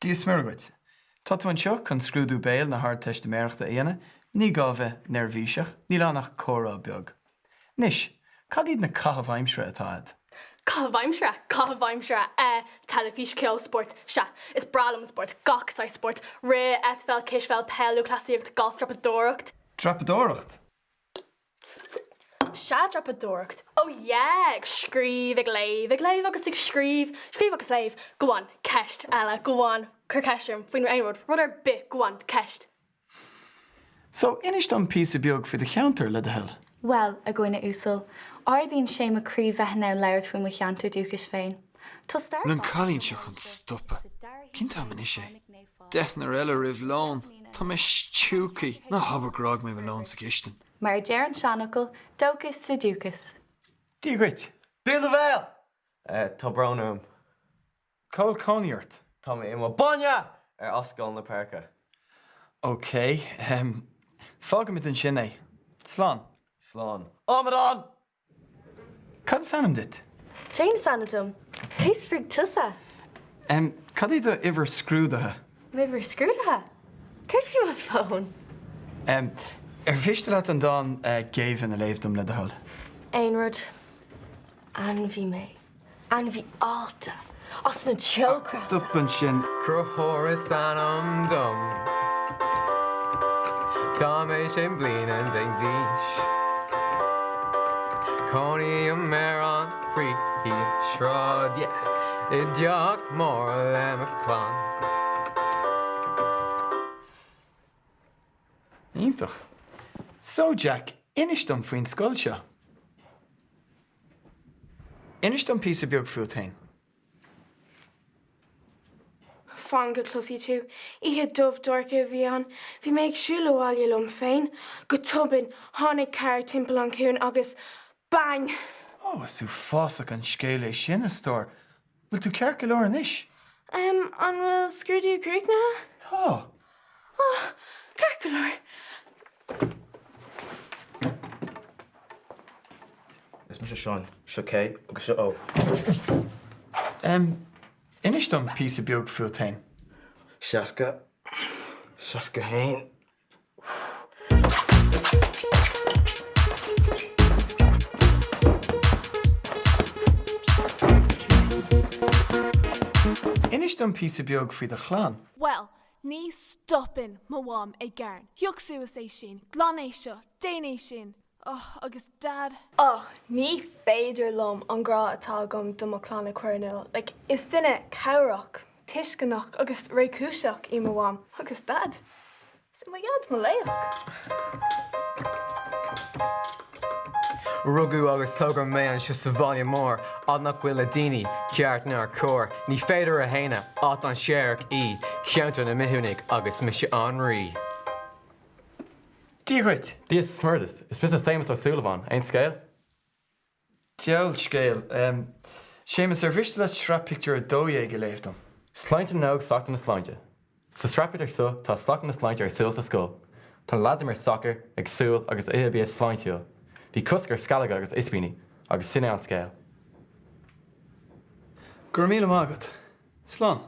Díos mirgait. Tá tú an seo chun scrúdú béal na thar theastaíochta aana, ní gá bheith nervhíseach, ní lánach córa beag. Nis, cad iad na cathbhaimsre atá ad? Cathbhaimsre, telefís ceo sport, se, is bralam sport, gachsai sport, rith, etfel, kisfel, pelú, clasaíocht, golf, drapadóireacht. Drapadóireacht? Se drapadóireacht. Oh yeah, scríb ag léibh agus ag scríb agus léibh. Go on, ceist, eile, go on, cur ceistrim, faoin einrod, rudar bit, go on, ceist. So, inis an písa beag fi de cheantar le de hill? Well, a gcuine úsal, ardíonn sé a crí bheithna leir faoin mo cheantar dúchas féin. Tá star Nan cálíonn seo chun stoppa. Cinnte man is sé. Deithnar eile rih lán. Tá mé stúcaí na habharrág mé bh lán sa gistin. Mar dear an seanachil, dóchas sa dúchas. Dígait. Díon a bhéil! Tá bránúm. Cóil cáníart. Tá mé imá banya ar oscail na perca. OK. Fágamid an sin é. Slán. Slán. Ámadán! Cad sanam dit? Jane sanadum, cés frig tusa. Cad iad a iver scrúdathe? Maybe scrúdú. Curt fi my phone. Fiste leat an dán géimh na léimhdom le de hill. Einrod, anbhí mé, anbhí alta, os na chilcras. Stop an sin. Crochóras anam dom. Tá mé sin blian an ding díis. Connie a mer an freaky shrod, yeah. Idiot mór le McClán. Ítach. So, Jack, inis dom faoin scoil seo? Inis dom písa beag fuatain? Fan go closí tú. Ihe dubh dorcha bhí an. Bhí méid siúlaháile lom féin. Go tubin, tháinig cair timpeall an cún agus bang! Oh, sú fásach an scéala sin a stór. Bhfuil tú cear go leor inis? An bhfuil scrúdú cruic na? Tá. Oh, ceir go leor. Is me se Seán, se cé agus se óh. Inis dom písa beag fuatain? Seasca hain. Inis dom písa beag fao de chláán? Well, ní stoppin má bhám ag gearn. Thiog suas é sin, glán é seo, déan é sin. Oh, agus dad. Oh, ní féidir lom an grá atá gom do mo clán na cuirnil. Like, is duine cowrach, tiscanach agus récúiseach I mo bhám. Agus dad, is mo iad mo léach. Rugú agus tugur mé an sios sa bhaile mór, ad nach bhfuil a daoine ceart nar cór, ní féidir a héine át an séarach í, cheantar na mithúnig agus me se an rí. Dígait. Díos smurdas. Is mis a thémas ó súlaháin, ein scéil? Teall scéal. Séamas ar bhiste le shrap picture a dóé go léimhdom. Sláinte nóg socht na sláinte. Sa srapit ar sú, tá socht na sláinte ar súl sa scóil. Tá ladim ar soccer, ag súl agus éabí a sláintiúil. Bhí cuscar scalaga agus ispíní, agus sinne an scéil. Gur míle mágad. Slán.